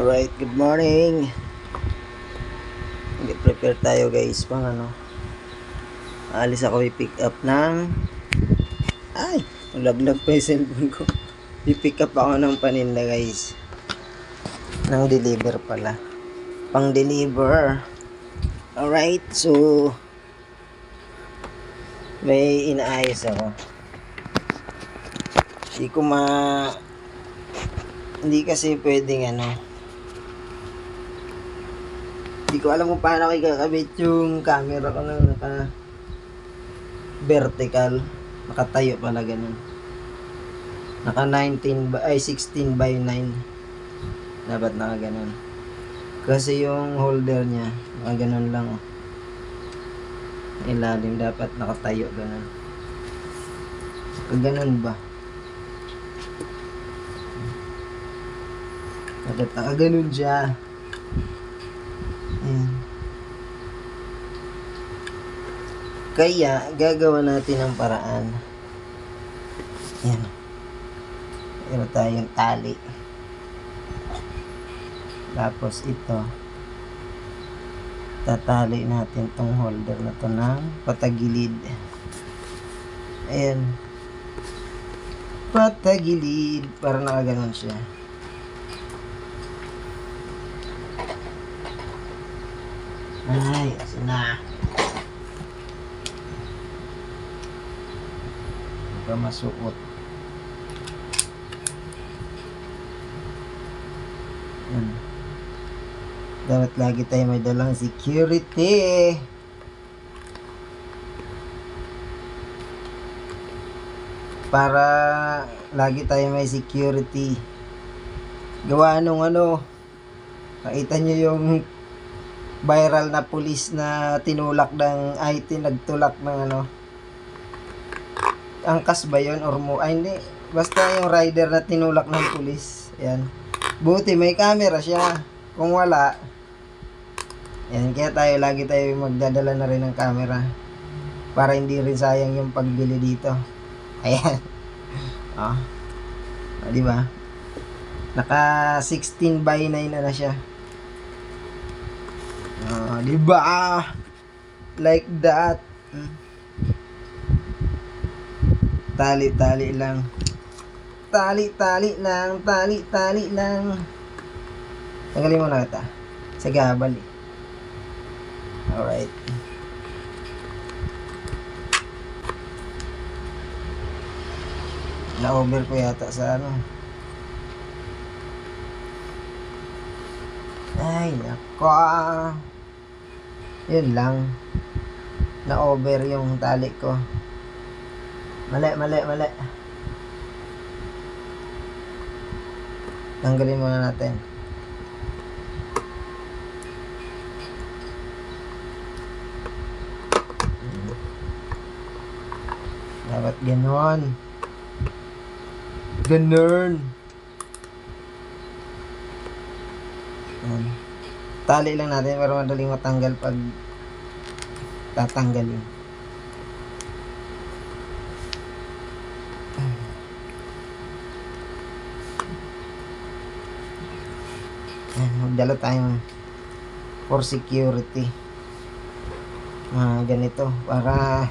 Alright, good morning. Prepare tayo guys pang alis ako i-pick up ng nalaglag pa yung cellphone ko. I-pick up ako ng paninda guys. Nang deliver pala. Pang deliver. Alright, so may inaayos ako. Hindi kasi pwedeng hindi ko alam kung paano ikakabit yung camera ko na naka vertical, nakatayo pala ganun. Naka 16 by 9 dapat naka ganun. Kasi yung holder niya naka ganun lang. Ilalim dapat nakatayo ganun. Ganun ba? Dapat naka ganun siya. Ayan. Kaya gagawa natin ang paraan. Ayan. Meron tayong tali. Tapos ito, tatali natin tong holder na to ng patagilid. Ayan. Patagilid para nakaganon siya. Ay, asin na. Hindi pa masuot. Yan. Dapat lagi tayo may dalang security. Para lagi tayo may security. Gawa nung nakita nyo yung viral na pulis na tinulak ng IT, nagtulak ng angkas ba yun or hindi, basta yung rider na tinulak ng pulis. Ayan, buti may camera siya. Kung wala, yan, kaya lagi tayo magdadala na rin ng camera para hindi rin sayang yung pagbili dito. Ayan. Di ba? Naka 16 by 9 na siya. Di ba? Like that. Tali-tali lang. Tali-tali lang. Tali-tali lang. Tanggalin mo na ito. Sa gabal eh. Alright. Na-over ko yata sa Ay, nako. Yun lang. Na-over yung tali ko. Mali. Tanggalin muna natin. Dapat ganon. Tali lang natin para madaling matanggal pag tatanggalin. Magdala tayo for security. Ganito para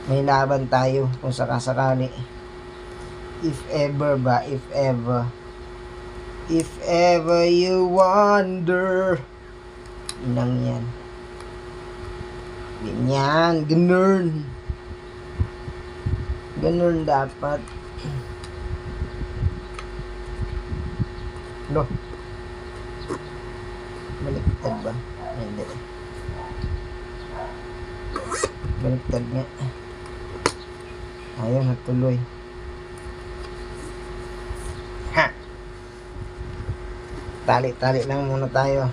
may laban tayo kung sakasakali. If ever you wonder. Inang yan. Ganyan. Ganun dapat. Baliktad ba? Hindi. Baliktad nga. Ayaw, natuloy. Tali-tali lang muna tayo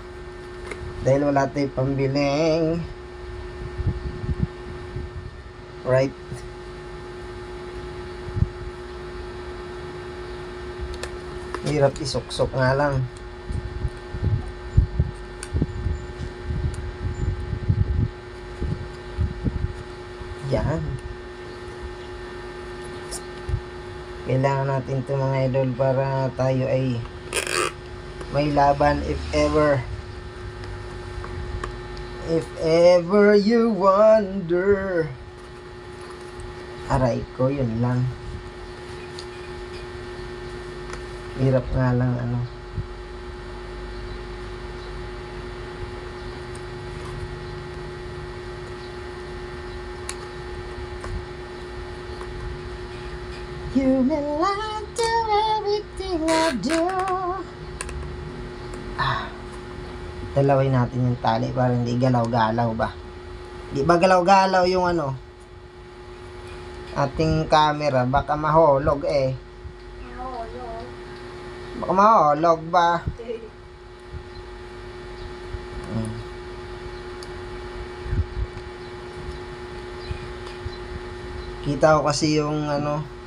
dahil wala tayong pambiling. Right. Hirap isuksok nga lang. Yan. Kailangan natin ito mga idol para tayo ay may laban if ever. If ever you wonder. Aray ko, yun lang. Hirap nga lang ano. You may lie to everything I do. Dalawin natin yung tali para hindi galaw-galaw ba. Di ba galaw-galaw yung ano ating camera, baka mahulog eh. Baka mahulog ba. Kita ko kasi yung ano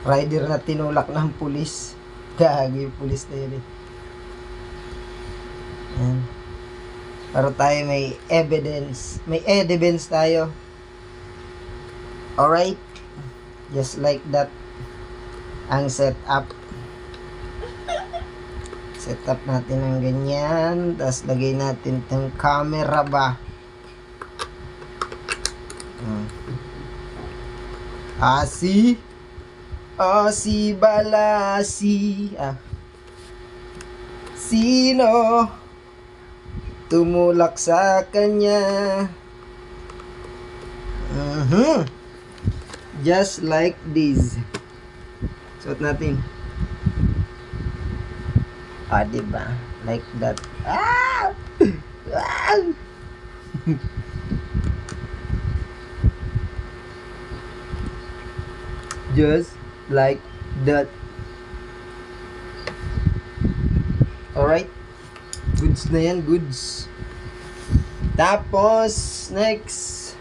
rider na tinulak ng pulis. Gagi yung pulis na yun eh. Yan. Para tayo may evidence. May evidence tayo. Alright. Just like that. Ang setup. Setup natin ng ganyan. Tapos lagay natin itong camera ba. Asi. Asi balasi. Sino tumulak sa kanya? Just like this. Suot natin. Diba? Like that. Just like that. Alright. Goods na yan, goods. Tapos, next.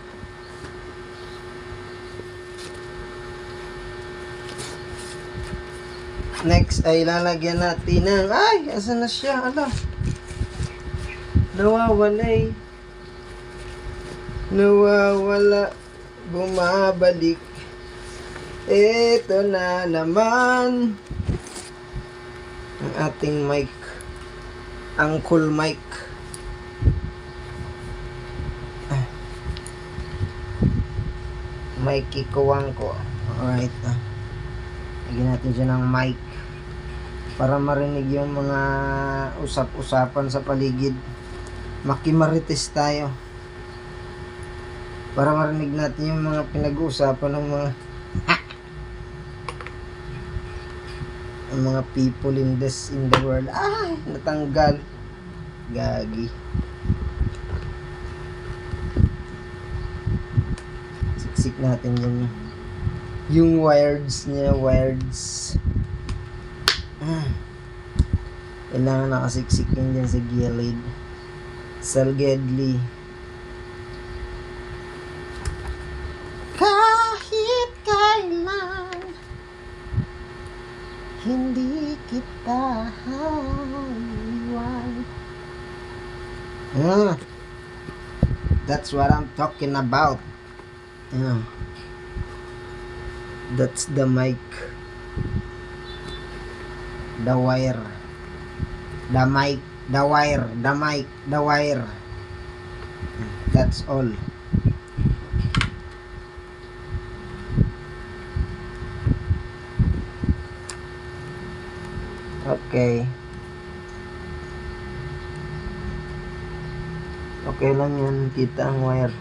Next ay lalagyan natin ng, ay, asan na siya? Ala. Nawawala. Nawawala. Bumabalik. Ito na naman ang ating mic, ang cool mic. Mic ikuwang ko. Alright. Lagyan natin dyan ng mic para marinig yung mga usap-usapan sa paligid. Makimarites tayo para marinig natin yung mga pinag-uusapan ng mga people in the world. Ay, natanggal. Gagi. Siksik natin yung wireds niya, wireds. Kailangan nakasiksik yun dyan sa gilid. Salgedly. Kahit kailan hindi kita iwan. That's what I'm talking about. That's the mic. The wire. The mic. The wire. The mic. The wire. That's all. Okay. Okay lang yan. Kita ang wire.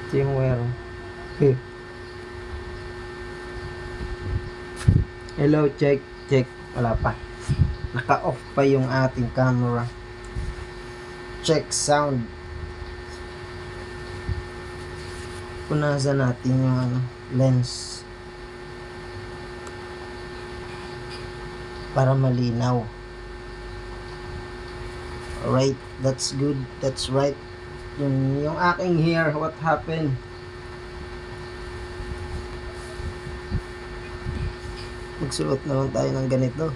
Ito yung wire. Okay. Hello, check. Check. Wala pa. Naka-off pa yung ating camera. Check sound. Punasan natin yung lens para malinaw. Alright, that's good, that's right. Yung aking hair, what happened? Magsuot naman tayo ng ganito.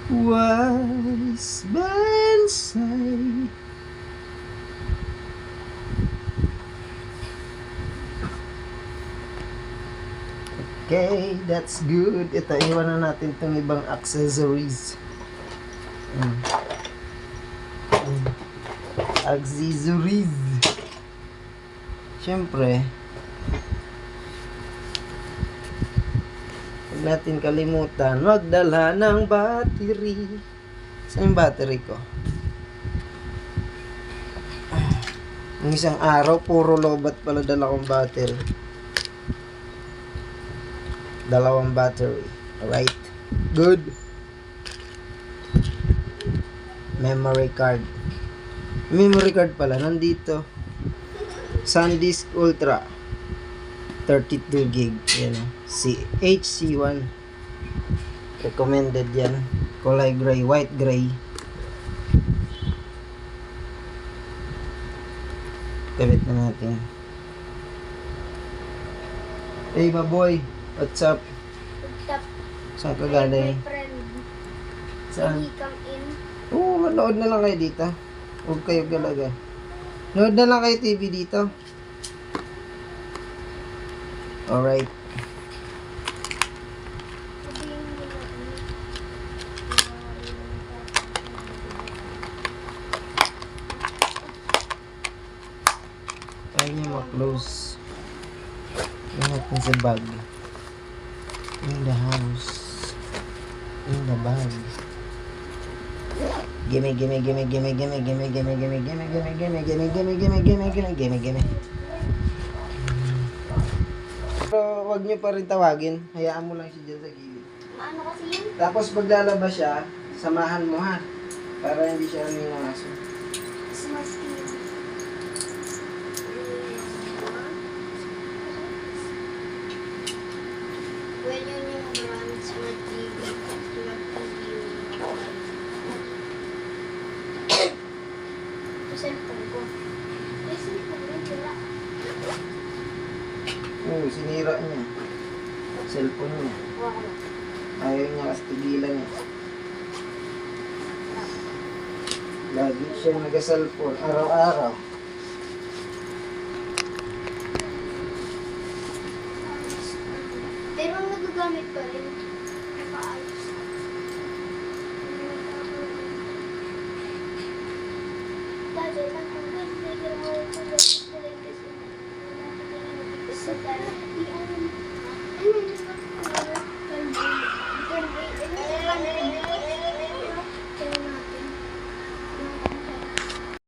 Wise men say Okay, that's good. Ito, iwan na natin itong ibang accessories. Accessories. Siyempre, huwag natin kalimutan magdala ng battery. Saan yung battery ko? Yung isang araw, puro lobat pala dala kong battery. Dalawang battery. Alright. Good. Memory card. Memory card pala, nandito. SanDisk Ultra. 32 gig. Yan. HC1. Recommended yan. Kulay gray, white gray. Kabit na natin. Hey, baboy. What's up? What's up? Saan ka galing? My friend. Saan? Hindi come in. Oo, manood na lang kayo dito. Huwag kayo galaga. Nood na lang kayo TV dito. Alright. Sabihin mo na Ayaw niya ma-close. Yan natin sa bag. In the house. In the bag. Gimme, gimme, gimme, gimme, gimme, gimme, gimme, gimme, gimme, gimme, gimme, gimme, gimme, gimme, gimme, gimme, gimme, gimme. Pero wag niyo pa rin tawagin. Hayaan mo lang siya dyan sa gilid. Ano kasi yun? Tapos pag lalabas siya, samahan mo ha. Para hindi siya minangaso. Christmas Eve. Well, yun yung brand Smart TV. Smart TV yung ito cellphone ko. May cellphone ko, wala. Oo, sinira niya. Cellphone niya. Wala. Ayaw niya kasi tigilan niya. Lagi siya nag-cellphone, araw-araw. Pero nagagamit pa rin. Nakaayos. Dati lang kung ganda, pero ako kung ganda kasi sa